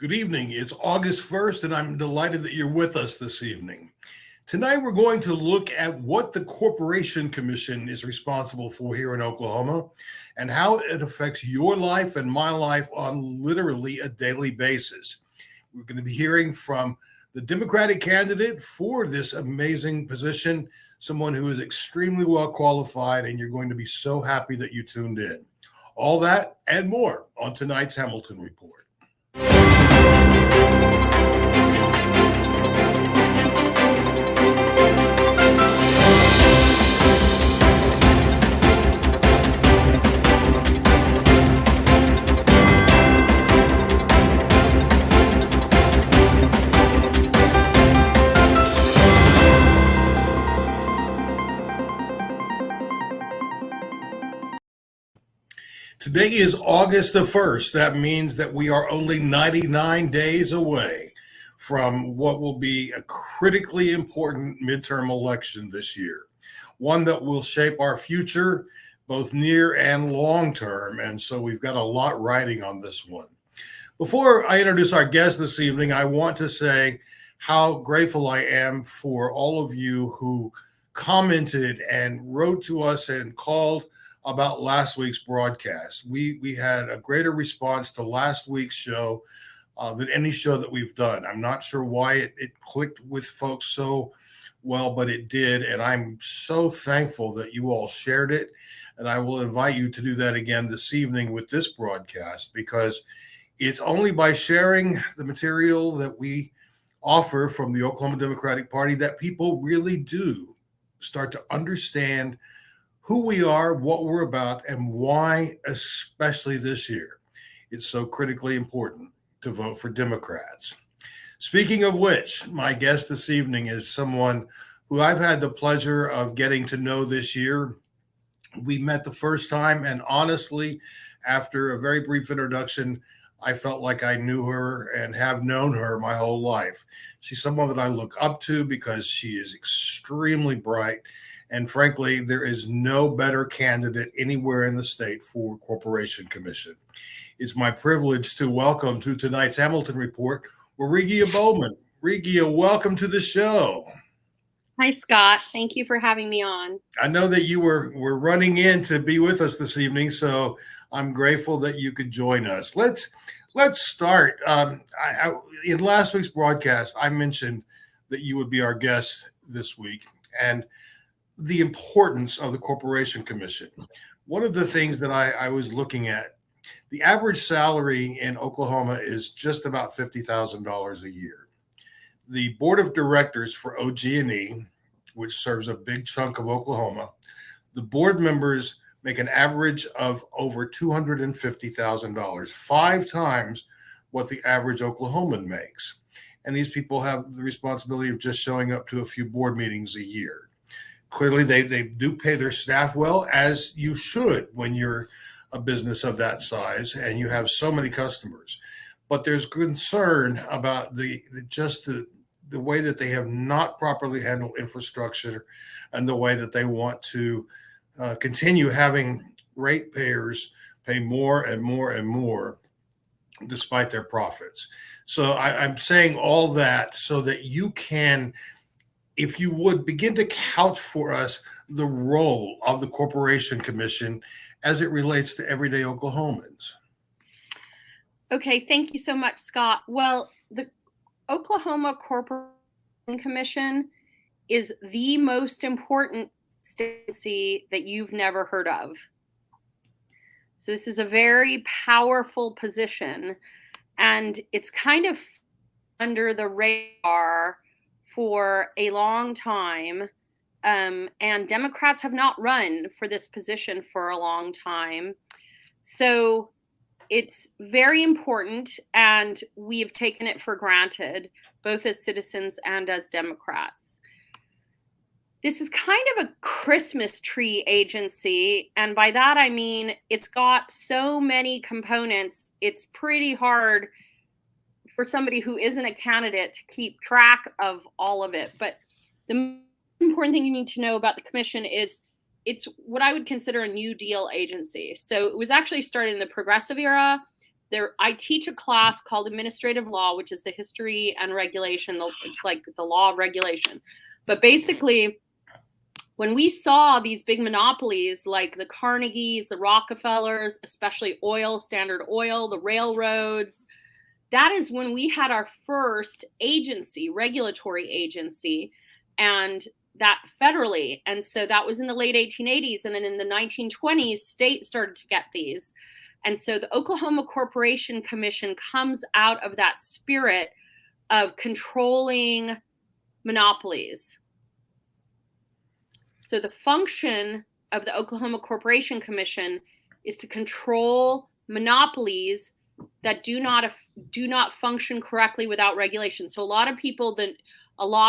Good evening. It's August 1st, and I'm delighted that you're with us this evening. Tonight, we're going to look at what the Corporation Commission is responsible for here in Oklahoma and how it affects your life and my life on literally a daily basis. We're going to be hearing from the Democratic candidate for this amazing position, someone who is extremely well qualified, and you're going to be so happy that you tuned in. All that and more on tonight's Hamilton Report. Today is August the 1st. That means that we are only 99 days away from what will be a critically important midterm election this year, one that will shape our future, both near and long term. And so we've got a lot riding on this one. Before I introduce our guest this evening, I want to say how grateful I am for all of you who commented and wrote to us and called about last week's broadcast. We had a greater response to last week's show than any show that we've done. I'm not sure why it clicked with folks so well, but it did. And I'm so thankful that you all shared it. And I will invite you to do that again this evening with this broadcast, because it's only by sharing the material that we offer from the Oklahoma Democratic Party that people really do start to understand who we are, what we're about, and why, especially this year, it's so critically important to vote for Democrats. Speaking of which, my guest this evening is someone who I've had the pleasure of getting to know this year. We met the first time, and honestly, after a very brief introduction, I felt like I knew her and have known her my whole life. She's someone that I look up to because she is extremely bright. And frankly, there is no better candidate anywhere in the state for Corporation Commission. It's my privilege to welcome to tonight's Hamilton Report, Warigia Bowman. Warigia, welcome to the show. Hi, Scott. Thank you for having me on. I know that you were running in to be with us this evening, so I'm grateful that you could join us. Let's start. In last week's broadcast, I mentioned that you would be our guest this week, and the importance of the Corporation Commission. One of the things that I was looking at, the average salary in Oklahoma is just about $50,000 a year. The board of directors for OG&E, which serves a big chunk of Oklahoma, the board members make an average of over $250,000, 5 times what the average Oklahoman makes. And these people have the responsibility of just showing up to a few board meetings a year. Clearly, they do pay their staff well, as you should when you're a business of that size and you have so many customers. But there's concern about the way that they have not properly handled infrastructure and the way that they want to continue having ratepayers pay more and more and more despite their profits. So I'm saying all that so that you can, if you would, begin to couch for us the role of the Corporation Commission as it relates to everyday Oklahomans. Okay, thank you so much, Scott. Well, the Oklahoma Corporation Commission is the most important agency that you've never heard of. So this is a very powerful position, and it's kind of under the radar for a long time, and Democrats have not run for this position for a long time. So it's very important, and we've taken it for granted, both as citizens and as Democrats. This is kind of a Christmas tree agency, and by that I mean it's got so many components, it's pretty hard for somebody who isn't a candidate to keep track of all of it. But the important thing you need to know about the commission is it's what I would consider a New Deal agency. So it was actually started in the progressive era, I teach a class called Administrative Law, which is the history and regulation. It's like the law of regulation. But basically, when we saw these big monopolies like the Carnegies, the Rockefellers, especially oil, Standard Oil, the railroads, that is when we had our first agency, regulatory agency, and that federally. And so that was in the late 1880s. And then in the 1920s, states started to get these. And so the Oklahoma Corporation Commission comes out of that spirit of controlling monopolies. So the function of the Oklahoma Corporation Commission is to control monopolies that do not function correctly without regulation. So a lot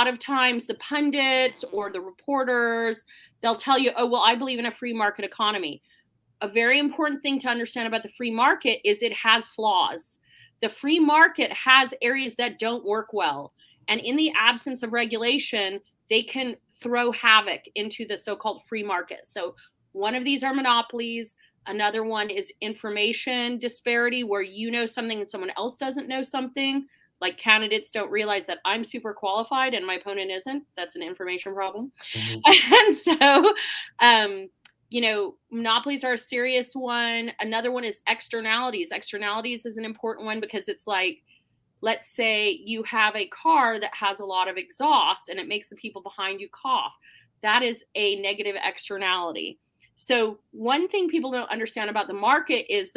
of times the pundits or the reporters, they'll tell you, oh, well, I believe in a free market economy. A very important thing to understand about the free market is it has flaws. The free market has areas that don't work well. And in the absence of regulation, they can throw havoc into the so-called free market. So one of these are monopolies. Another one is information disparity, where you know something and someone else doesn't know something. Like candidates don't realize that I'm super qualified and my opponent isn't. That's an information problem. Mm-hmm. And so, monopolies are a serious one. Another one is externalities. Externalities is an important one because it's like, let's say you have a car that has a lot of exhaust and it makes the people behind you cough. That is a negative externality. So one thing people don't understand about the market is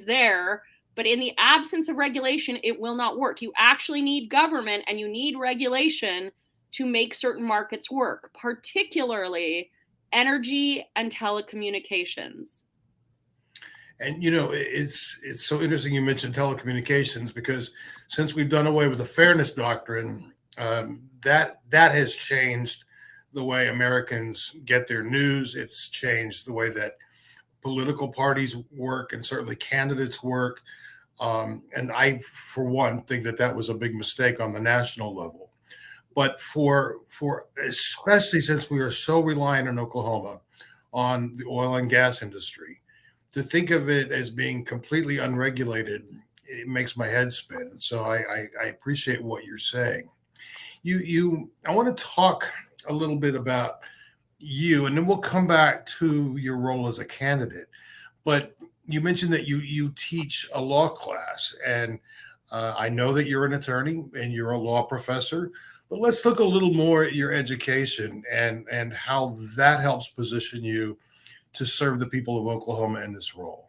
there, but in the absence of regulation, it will not work. You actually need government and you need regulation to make certain markets work, particularly energy and telecommunications. And it's so interesting you mentioned telecommunications, because since we've done away with the fairness doctrine, that has changed the way Americans get their news. It's changed the way that political parties work and certainly candidates work. And I, for one, think that was a big mistake on the national level. But for especially since we are so reliant in Oklahoma on the oil and gas industry, to think of it as being completely unregulated, it makes my head spin. So I appreciate what you're saying. I want to talk a little bit about you, and then we'll come back to your role as a candidate. But you mentioned that you teach a law class, and I know that you're an attorney and you're a law professor. But let's look a little more at your education and how that helps position you to serve the people of Oklahoma in this role.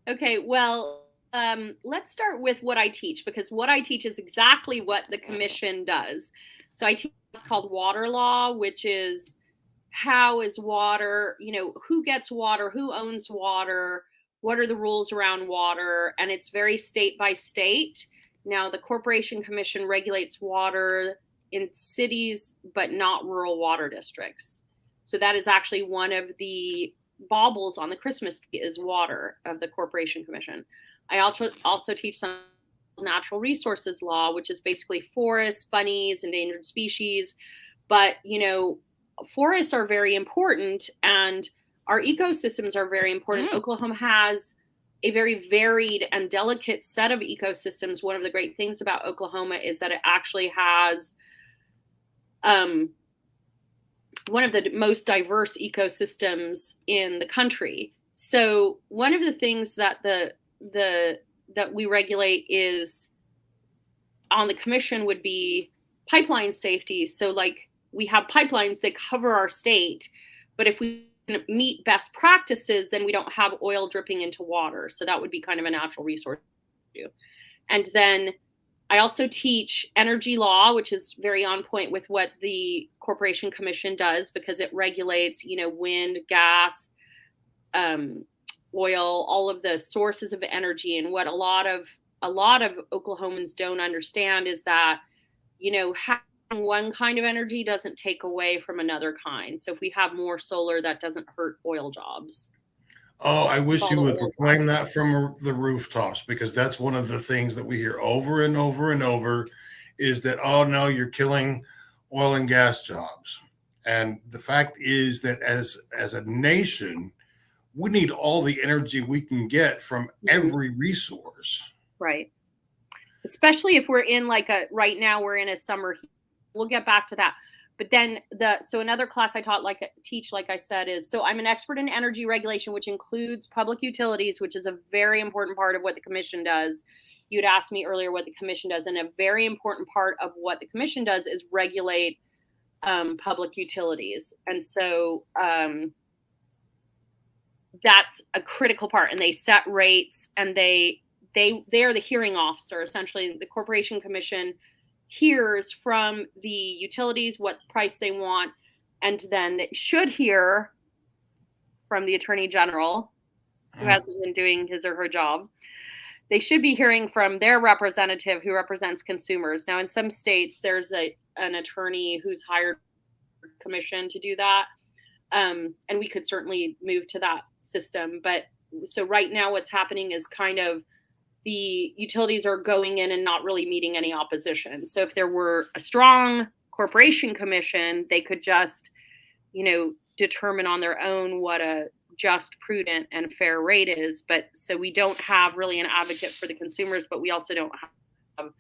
Okay, well, let's start with what I teach, because what I teach is exactly what the commission does. So I teach what's called water law, which is how is water, who gets water, who owns water, what are the rules around water, and it's very state by state. Now, the Corporation Commission regulates water in cities, but not rural water districts. So that is actually one of the baubles on the Christmas tree is water of the Corporation Commission. I also teach some natural resources law, which is basically forests, bunnies, endangered species. But, forests are very important and our ecosystems are very important. Oklahoma has a very varied and delicate set of ecosystems. One of the great things about Oklahoma is that it actually has one of the most diverse ecosystems in the country. So one of the things that that we regulate is on the commission would be pipeline safety. So like we have pipelines that cover our state, but if we meet best practices, then we don't have oil dripping into water. So that would be kind of a natural resource. And then I also teach energy law, which is very on point with what the Corporation Commission does, because it regulates, wind, gas, oil, all of the sources of energy. And what a lot of Oklahomans don't understand is that, having one kind of energy doesn't take away from another kind. So if we have more solar, that doesn't hurt oil jobs. Oh, I wish you would proclaim that from the rooftops, because that's one of the things that we hear over and over and over is that, oh, no, you're killing oil and gas jobs. And the fact is that as a nation, we need all the energy we can get from every resource. Right. Especially if we're in right now we're in a summer heat. We'll get back to that. But then so another class I teach, like I said, is, so I'm an expert in energy regulation, which includes public utilities, which is a very important part of what the commission does. You'd asked me earlier what the commission does, and a very important part of what the commission does is regulate public utilities. And so that's a critical part, and they set rates, and they are the hearing officer. Essentially, the Corporation Commission hears from the utilities what price they want, and then they should hear from the Attorney General, who hasn't been doing his or her job. They should be hearing from their representative who represents consumers. Now, in some states, there's an attorney who's hired commission to do that. And we could certainly move to that system. But so right now what's happening is kind of the utilities are going in and not really meeting any opposition. So if there were a strong corporation commission, they could just, determine on their own what a just, prudent, and fair rate is. But so we don't have really an advocate for the consumers, but we also don't have,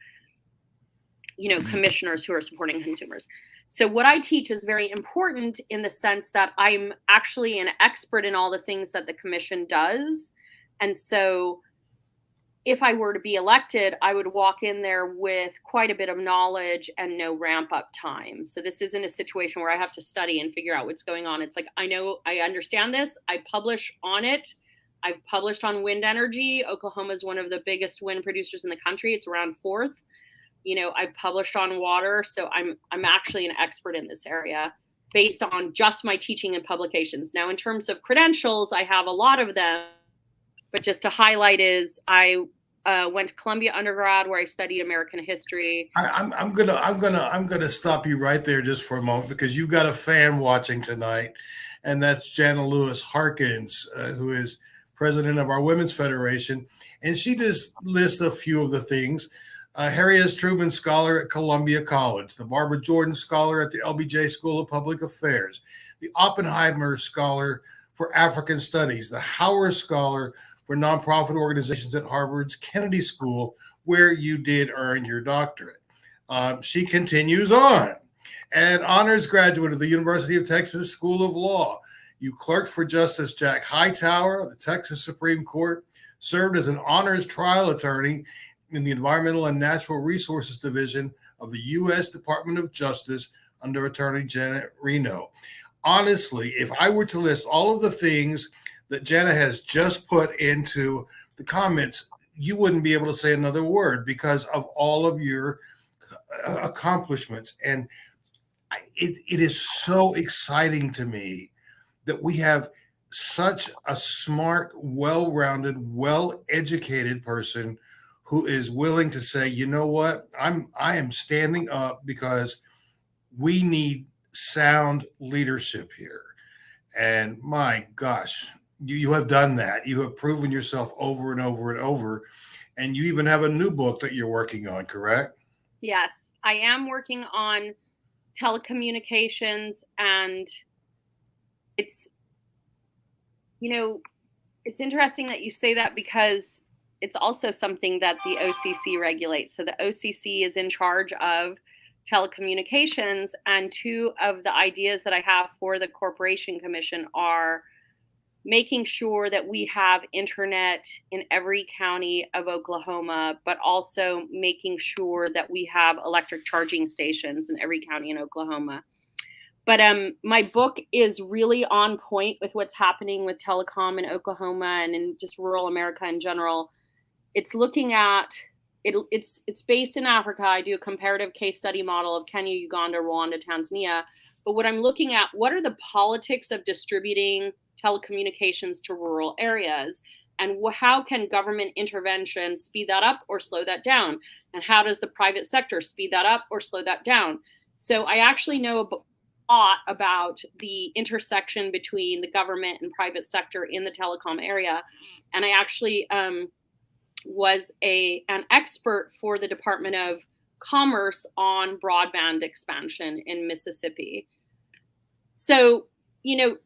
commissioners who are supporting consumers. So what I teach is very important in the sense that I'm actually an expert in all the things that the commission does. And so if I were to be elected, I would walk in there with quite a bit of knowledge and no ramp up time. So this isn't a situation where I have to study and figure out what's going on. It's like, I know, I understand this. I publish on it. I've published on wind energy. Oklahoma is one of the biggest wind producers in the country. It's around fourth. I published on water. So I'm actually an expert in this area based on just my teaching and publications. Now, in terms of credentials, I have a lot of them. But just to highlight is I went to Columbia undergrad, where I studied American history. I'm gonna stop you right there just for a moment, because you've got a fan watching tonight, and that's Jana Lewis Harkins, who is president of our Women's Federation, and she just lists a few of the things. Harry S. Truman Scholar at Columbia College, the Barbara Jordan Scholar at the LBJ School of Public Affairs, the Oppenheimer Scholar for African Studies, the Howard Scholar for Nonprofit Organizations at Harvard's Kennedy School, where you did earn your doctorate. She continues on. An honors graduate of the University of Texas School of Law. You clerked for Justice Jack Hightower of the Texas Supreme Court, served as an honors trial attorney in the Environmental and Natural Resources Division of the U.S. Department of Justice under Attorney Janet Reno. Honestly, if I were to list all of the things that Jana has just put into the comments, you wouldn't be able to say another word because of all of your accomplishments. And it is so exciting to me that we have such a smart, well-rounded, well-educated person who is willing to say, you know what, I am standing up because we need sound leadership here. And my gosh, you have done that. You have proven yourself over and over and over. And you even have a new book that you're working on, correct? Yes, I am working on telecommunications, and it's interesting that you say that, because it's also something that the OCC regulates. So the OCC is in charge of telecommunications, and two of the ideas that I have for the Corporation Commission are making sure that we have internet in every county of Oklahoma, but also making sure that we have electric charging stations in every county in Oklahoma. But my book is really on point with what's happening with telecom in Oklahoma and in just rural America in general. It's looking at it's based in Africa. I do a comparative case study model of Kenya, Uganda, Rwanda, Tanzania. But what I'm looking at, what are the politics of distributing telecommunications to rural areas? And how can government intervention speed that up or slow that down? And how does the private sector speed that up or slow that down? So I actually know a lot about the intersection between the government and private sector in the telecom area. And I actually was an expert for the Department of Commerce on broadband expansion in Mississippi. So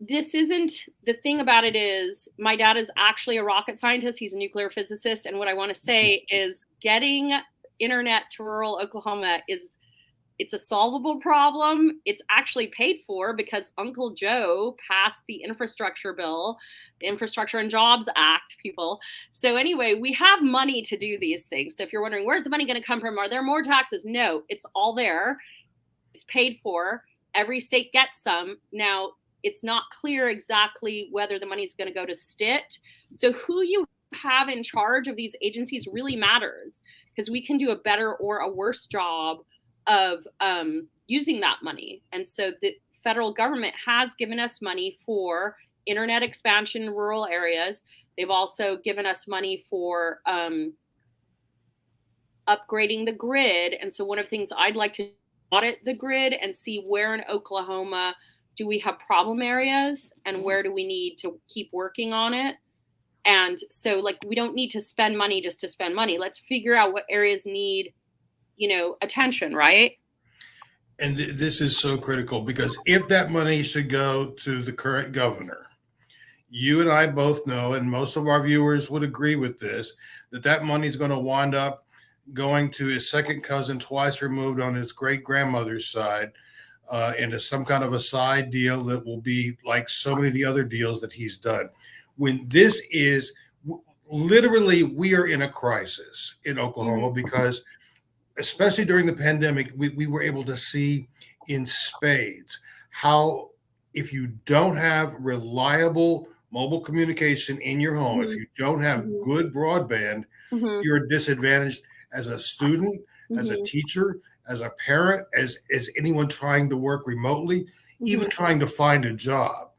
this isn't, the thing about it is my dad is actually a rocket scientist. He's a nuclear physicist. And what I want to say is getting internet to rural Oklahoma it's a solvable problem. It's actually paid for because Uncle Joe passed the infrastructure bill, the Infrastructure and Jobs Act, people. So anyway, we have money to do these things. So if you're wondering, where's the money going to come from? Are there more taxes? No, it's all there. It's paid for. Every state gets some. Now, it's not clear exactly whether the money is going to go to STIT. So who you have in charge of these agencies really matters, because we can do a better or a worse job of using that money. And so the federal government has given us money for internet expansion in rural areas. They've also given us money for upgrading the grid. And so one of the things I'd like to audit the grid and see where in Oklahoma do we have problem areas and where do we need to keep working on it. And so we don't need to spend money just to spend money. Let's figure out what areas need attention, right? And this is so critical, because if that money should go to the current governor, you and I both know, and most of our viewers would agree with this, that money is going to wind up going to his second cousin twice removed on his great grandmother's side, into some kind of a side deal that will be like so many of the other deals that he's done. When this is literally, we are in a crisis in Oklahoma, because especially during the pandemic, we were able to see in spades how if you don't have reliable mobile communication in your home, if you don't have good broadband, you're disadvantaged as a student, as a teacher, as a parent, as anyone trying to work remotely, even trying to find a job.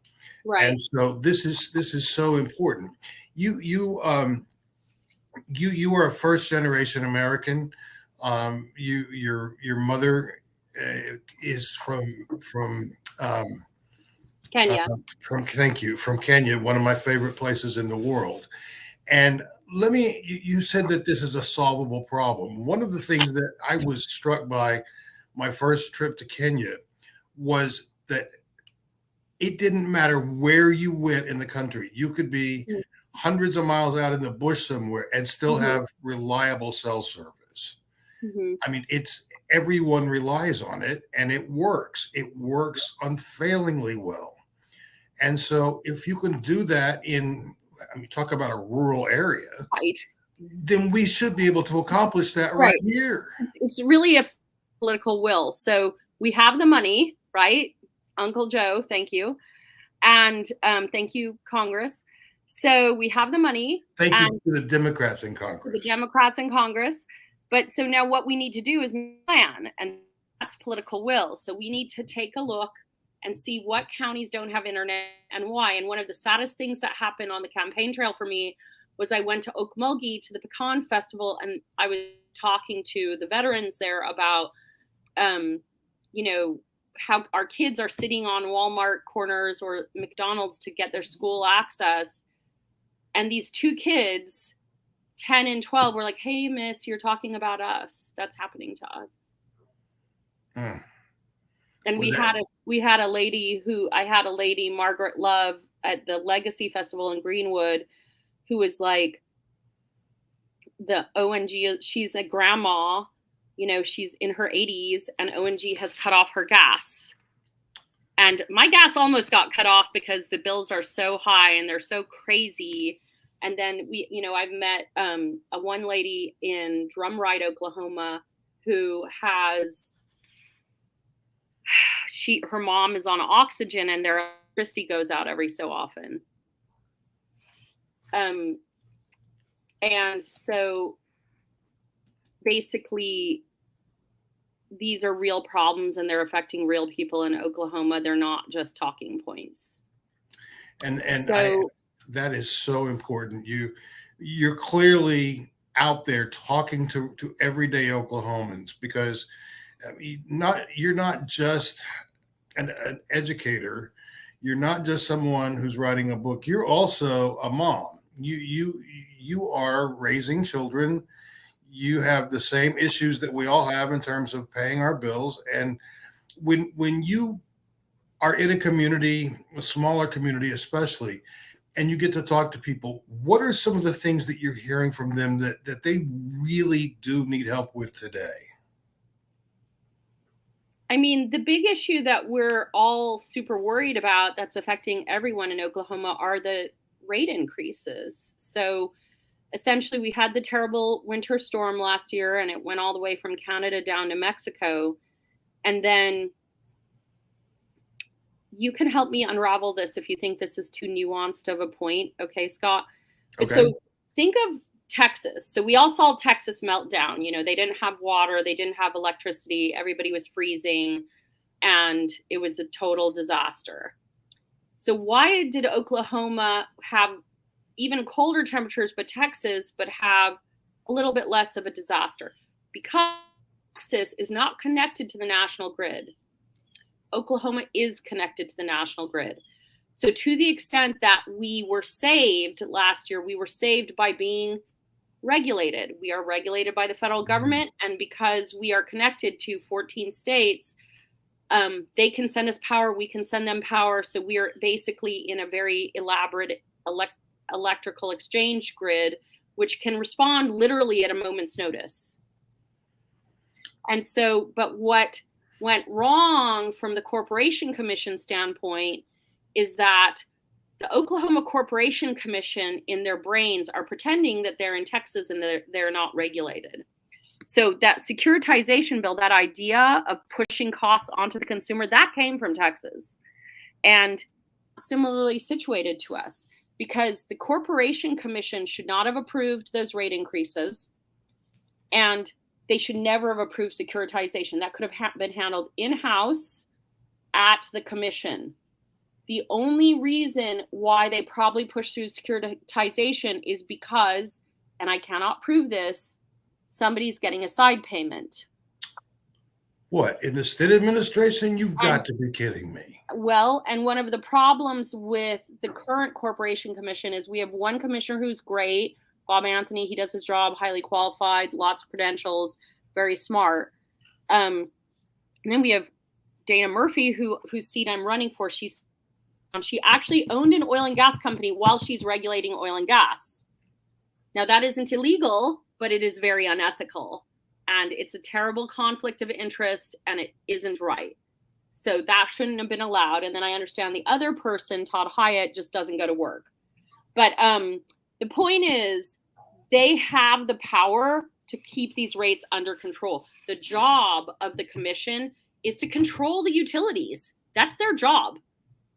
Right. And so this is so important. You are a first generation American. Your mother is from Kenya. From Kenya, one of my favorite places in the world. And you said that this is a solvable problem. One of the things that I was struck by my first trip to Kenya was that it didn't matter where you went in the country. You could be hundreds of miles out in the bush somewhere and still have reliable cell service. I mean, everyone relies on it, and it works. It works unfailingly well. And so if you can do that talk about a rural area, right, then we should be able to accomplish that right here. It's really a political will. So we have the money, right? Uncle Joe, thank you. And thank you, Congress. So we have the money. Thank you to the Democrats in Congress. But so now what we need to do is plan, and that's political will. So we need to take a look and see what counties don't have internet and why. And one of the saddest things that happened on the campaign trail for me was I went to Okmulgee to the Pecan Festival, and I was talking to the veterans there about, how our kids are sitting on Walmart corners or McDonald's to get their school access. And these two kids, 10 and 12, were like, "Hey, miss, you're talking about us. That's happening to us." And I had a lady, Margaret Love, at the Legacy Festival in Greenwood, who was like, the ONG, she's a grandma, she's in her 80s, and ONG has cut off her gas. And my gas almost got cut off because the bills are so high and they're so crazy. And then I've met a one lady in Drumright, Oklahoma, who has, her mom is on oxygen, and their electricity goes out every so often. And so basically these are real problems, and they're affecting real people in Oklahoma. They're not just talking points. And that is so important. You're clearly out there talking to everyday Oklahomans, because you're not just an educator. You're not just someone who's writing a book. You're also a mom. You are raising children. You have the same issues that we all have in terms of paying our bills. And when you are in a community, a smaller community especially, and you get to talk to people, what are some of the things that you're hearing from them that they really do need help with today? I mean, the big issue that we're all super worried about that's affecting everyone in Oklahoma are the rate increases. So essentially, we had the terrible winter storm last year, and it went all the way from Canada down to Mexico. And then you can help me unravel this if you think this is too nuanced of a point. Okay, Scott? But Okay. so think of Texas. So we all saw Texas melt down. You know, they didn't have water, they didn't have electricity, everybody was freezing, and it was a total disaster. So why did Oklahoma have even colder temperatures, but have a little bit less of a disaster? Because Texas is not connected to the national grid. Oklahoma is connected to the national grid. So to the extent that we were saved last year, we were saved by being regulated. We are regulated by the federal government, and because we are connected to 14 states, they can send us power, we can send them power. So we are basically in a very elaborate electrical exchange grid, which can respond literally at a moment's notice. And so, but what went wrong from the Corporation Commission standpoint is that the Oklahoma Corporation Commission in their brains are pretending that they're in Texas and they're not regulated. So that securitization bill, that idea of pushing costs onto the consumer, that came from Texas. And similarly situated to us, because the Corporation Commission should not have approved those rate increases, and they should never have approved securitization. That could have been handled in-house at the commission. The only reason why they probably pushed through securitization is because, and I cannot prove this, somebody's getting a side payment. What, in the state administration? You've got to be kidding me. Well, and one of the problems with the current Corporation Commission is we have one commissioner who's great, Bob Anthony. He does his job, highly qualified, lots of credentials, very smart. And then we have Dana Murphy, whose seat I'm running for. She actually owned an oil and gas company while she's regulating oil and gas. Now, that isn't illegal, but it is very unethical. And it's a terrible conflict of interest, and it isn't right. So that shouldn't have been allowed. And then I understand the other person, Todd Hyatt, just doesn't go to work. But the point is, they have the power to keep these rates under control. The job of the commission is to control the utilities. That's their job.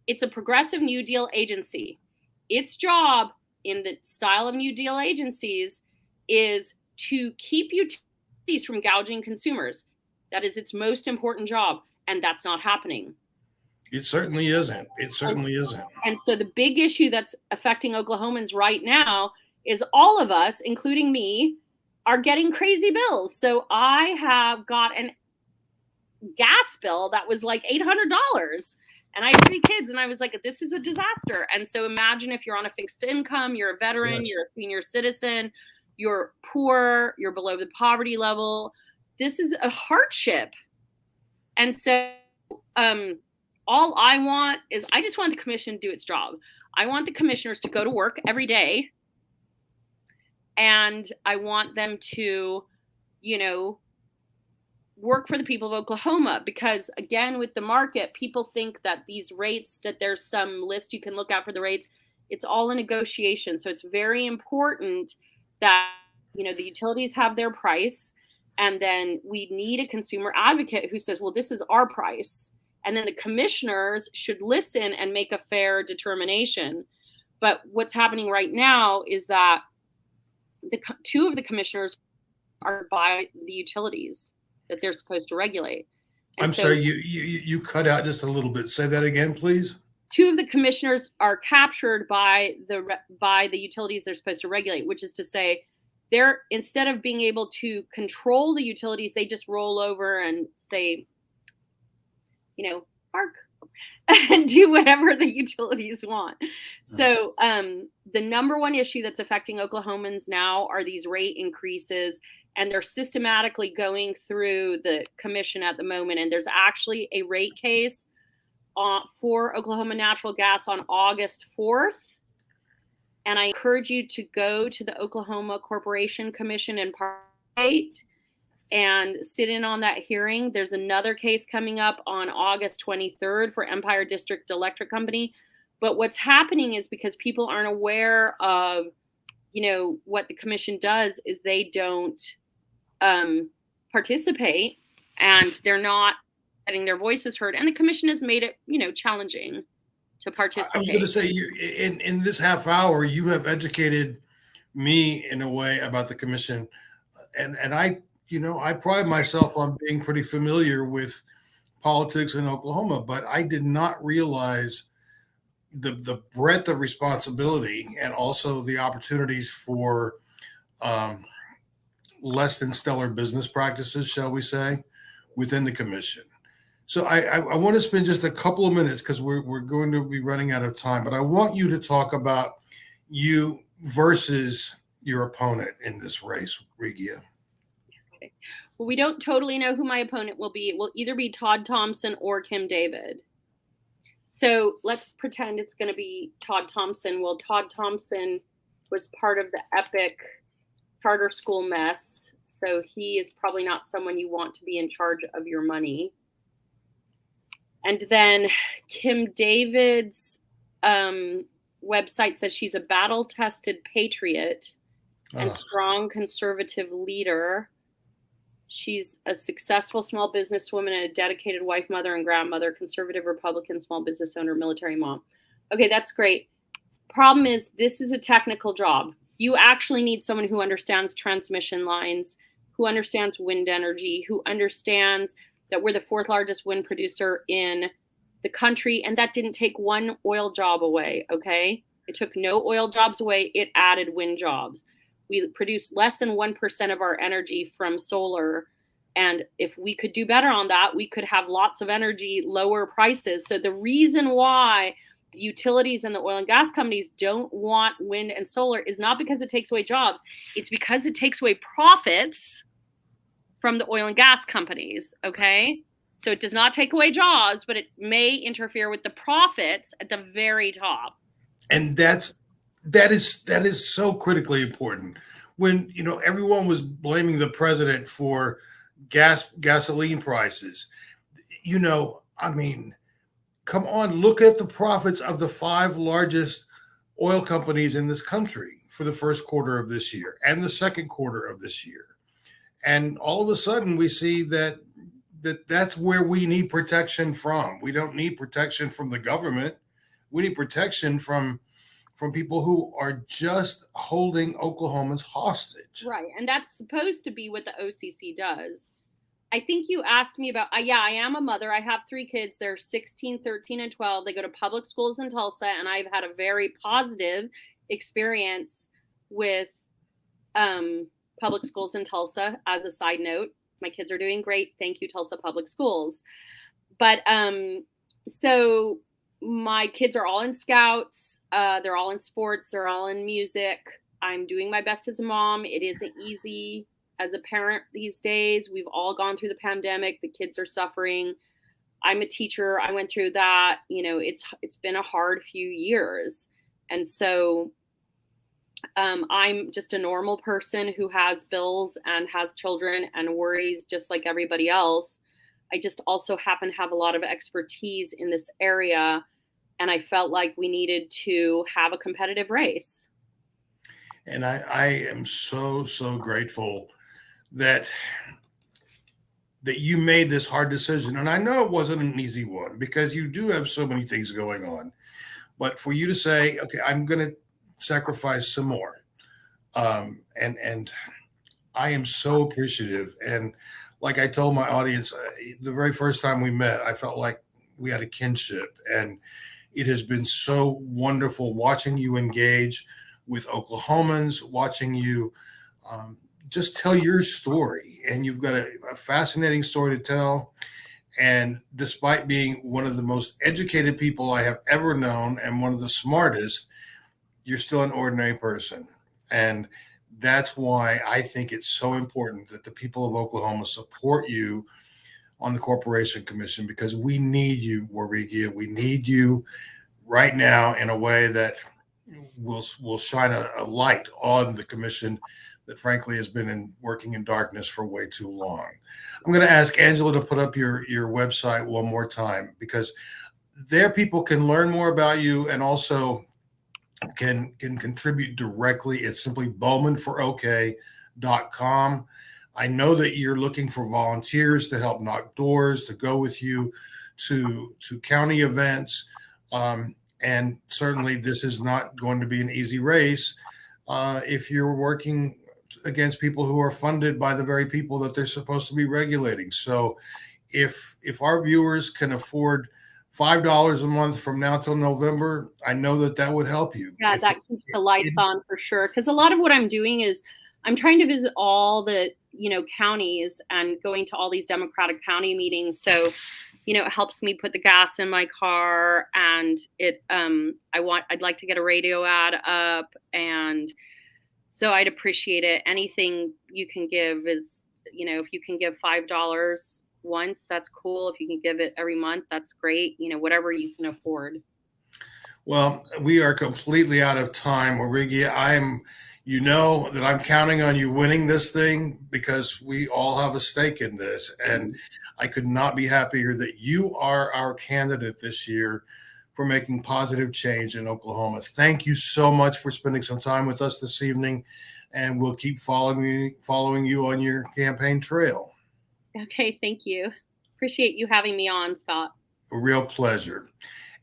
It's a progressive New Deal agency. Its job, in the style of New Deal agencies, is to keep utilities from gouging consumers. That is its most important job, and that's not happening. It certainly isn't. It certainly isn't. And so the big issue that's affecting Oklahomans right now is all of us, including me, are getting crazy bills. So I have got an gas bill that was like $800. And I have 3 kids, and I was like, this is a disaster. And so imagine if you're on a fixed income, you're a veteran, yes, you're a senior citizen, you're poor, you're below the poverty level. This is a hardship. And so all I want is, I just want the commission to do its job. I want the commissioners to go to work every day. And I want them to, work for the people of Oklahoma, because again, with the market, people think that these rates, that there's some list you can look at for the rates. It's all a negotiation. So it's very important that, the utilities have their price, and then we need a consumer advocate who says, well, this is our price. And then the commissioners should listen and make a fair determination. But what's happening right now is that 2 of the commissioners are by the utilities that they're supposed to regulate. And I'm sorry, you cut out just a little bit. Say that again, please. 2 of the commissioners are captured by the utilities they're supposed to regulate, which is to say, they're, instead of being able to control the utilities, they just roll over and say, bark and do whatever the utilities want. So the number one issue that's affecting Oklahomans now are these rate increases, and they're systematically going through the commission at the moment. And there's actually a rate case for Oklahoma Natural Gas on August 4th. And I encourage you to go to the Oklahoma Corporation Commission and participate and sit in on that hearing. There's another case coming up on August 23rd for Empire District Electric Company. But what's happening is because people aren't aware of, what the commission does is they don't participate, and they're not getting their voices heard. And the commission has made it, challenging to participate. I was going to say, in this half hour, you have educated me in a way about the commission, and I pride myself on being pretty familiar with politics in Oklahoma, but I did not realize the breadth of responsibility and also the opportunities for less than stellar business practices, shall we say, within the commission. So I want to spend just a couple of minutes because we're going to be running out of time, but I want you to talk about you versus your opponent in this race, Warigia. Okay. Well, we don't totally know who my opponent will be. It will either be Todd Thompson or Kim David. So let's pretend it's going to be Todd Thompson. Well, Todd Thompson was part of the epic charter school mess, so he is probably not someone you want to be in charge of your money. And then Kim David's website says she's a battle-tested patriot and strong conservative leader. She's a successful small businesswoman and a dedicated wife, mother, and grandmother, conservative Republican, small business owner, military mom. Okay, that's great. Problem is, this is a technical job. You actually need someone who understands transmission lines, who understands wind energy, who understands that we're the fourth largest wind producer in the country. And that didn't take one oil job away, okay? It took no oil jobs away. It added wind jobs. We produce less than 1% of our energy from solar. And if we could do better on that, we could have lots of energy, lower prices. So the reason why the utilities and the oil and gas companies don't want wind and solar is not because it takes away jobs. It's because it takes away profits from the oil and gas companies, okay? So it does not take away jobs, but it may interfere with the profits at the very top. And that is so critically important. When everyone was blaming the president for gasoline prices, come on, look at the profits of the 5 largest oil companies in this country for the first quarter of this year and the second quarter of this year. And all of a sudden we see that's where we need protection from. We don't need protection from the government. We need protection from people who are just holding Oklahomans hostage. Right. And that's supposed to be what the OCC does. I think you asked me about, I am a mother. I have 3 kids. They're 16, 13, and 12. They go to public schools in Tulsa, and I've had a very positive experience with public schools in Tulsa. As a side note, my kids are doing great. Thank you, Tulsa Public Schools. But so my kids are all in scouts. They're all in sports. They're all in music. I'm doing my best as a mom. It isn't easy as a parent these days. We've all gone through the pandemic. The kids are suffering. I'm a teacher. I went through that. It's been a hard few years. And so I'm just a normal person who has bills and has children and worries just like everybody else. I just also happen to have a lot of expertise in this area, and I felt like we needed to have a competitive race. And I am so grateful that you made this hard decision. And I know it wasn't an easy one because you do have so many things going on. But for you to say, okay, I'm going to sacrifice some more. And I am so appreciative. And like I told my audience, the very first time we met, I felt like we had a kinship. And it has been so wonderful watching you engage with Oklahomans, watching you just tell your story. And you've got a fascinating story to tell. And despite being one of the most educated people I have ever known and one of the smartest, you're still an ordinary person. And that's why I think it's so important that the people of Oklahoma support you on the Corporation Commission, because we need you, Warigia. We need you right now in a way that will shine a light on the commission that frankly has been working in darkness for way too long. I'm going to ask Angela to put up your website one more time, because there people can learn more about you and also can contribute directly. It's simply bowmanforok.com. I know that you're looking for volunteers to help knock doors, to go with you to county events. And certainly this is not going to be an easy race if you're working against people who are funded by the very people that they're supposed to be regulating. So if our viewers can afford $5 a month from now till November, I know that would help you. Yeah, that keeps the lights on for sure. Because a lot of what I'm doing is I'm trying to visit all the counties and going to all these Democratic county meetings. So it helps me put the gas in my car, and I'd like to get a radio ad up, and so I'd appreciate it. Anything you can give is, if you can give $5 once, that's cool. If you can give it every month, that's great. Whatever you can afford. Well, we are completely out of time, Warigia. That I'm counting on you winning this thing, because we all have a stake in this. And I could not be happier that you are our candidate this year for making positive change in Oklahoma. Thank you so much for spending some time with us this evening, and we'll keep following you on your campaign trail. Okay, thank you. Appreciate you having me on, Scott. A real pleasure.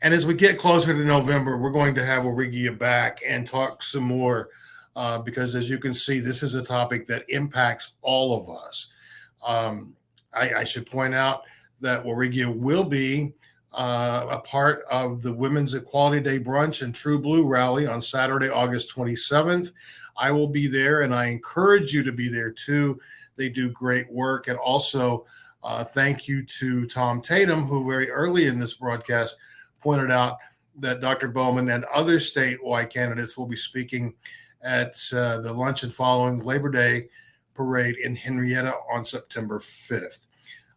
And as we get closer to November, we're going to have Warigia back and talk some more, because as you can see, this is a topic that impacts all of us. I should point out that Warigia will be a part of the Women's Equality Day Brunch and True Blue Rally on Saturday, August 27th. I will be there, and I encourage you to be there too. They do great work. And also, thank you to Tom Tatum, who very early in this broadcast pointed out that Dr. Bowman and other statewide candidates will be speaking at the luncheon following Labor Day parade in Henrietta on September 5th.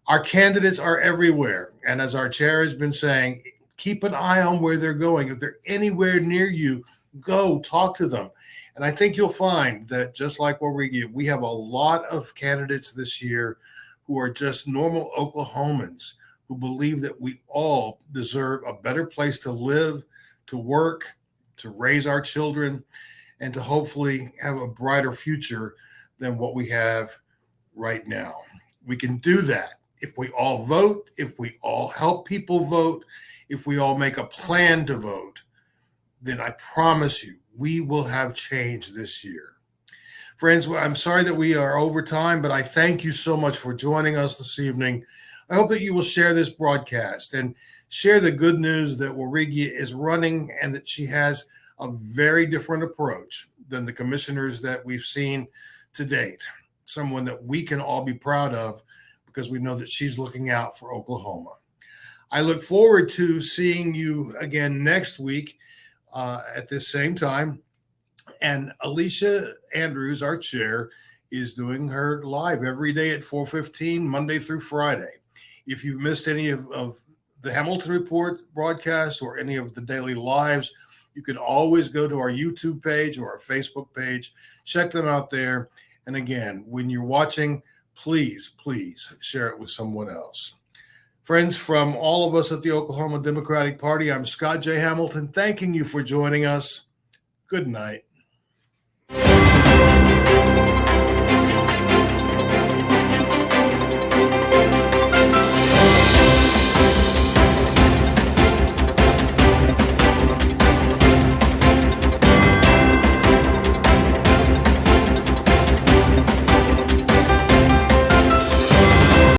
Our candidates are everywhere. And as our chair has been saying, keep an eye on where they're going. If they're anywhere near you, go talk to them. And I think you'll find that just like Warigia, we have a lot of candidates this year who are just normal Oklahomans who believe that we all deserve a better place to live, to work, to raise our children, and to hopefully have a brighter future than what we have right now. We can do that if we all vote, if we all help people vote, if we all make a plan to vote. Then I promise you, we will have change this year. Friends, I'm sorry that we are over time, but I thank you so much for joining us this evening. I hope that you will share this broadcast and share the good news that Warigia is running, and that she has a very different approach than the commissioners that we've seen to date. Someone that we can all be proud of, because we know that she's looking out for Oklahoma. I look forward to seeing you again next week at this same time. And Alicia Andrews, our chair, is doing her live every day at 4:15, Monday through Friday. If you've missed any of the Hamilton Report broadcasts or any of the daily lives, you can always go to our YouTube page or our Facebook page. Check them out there. And again, when you're watching, please share it with someone else. Friends, from all of us at the Oklahoma Democratic Party, I'm Scott J. Hamilton, thanking you for joining us. Good night.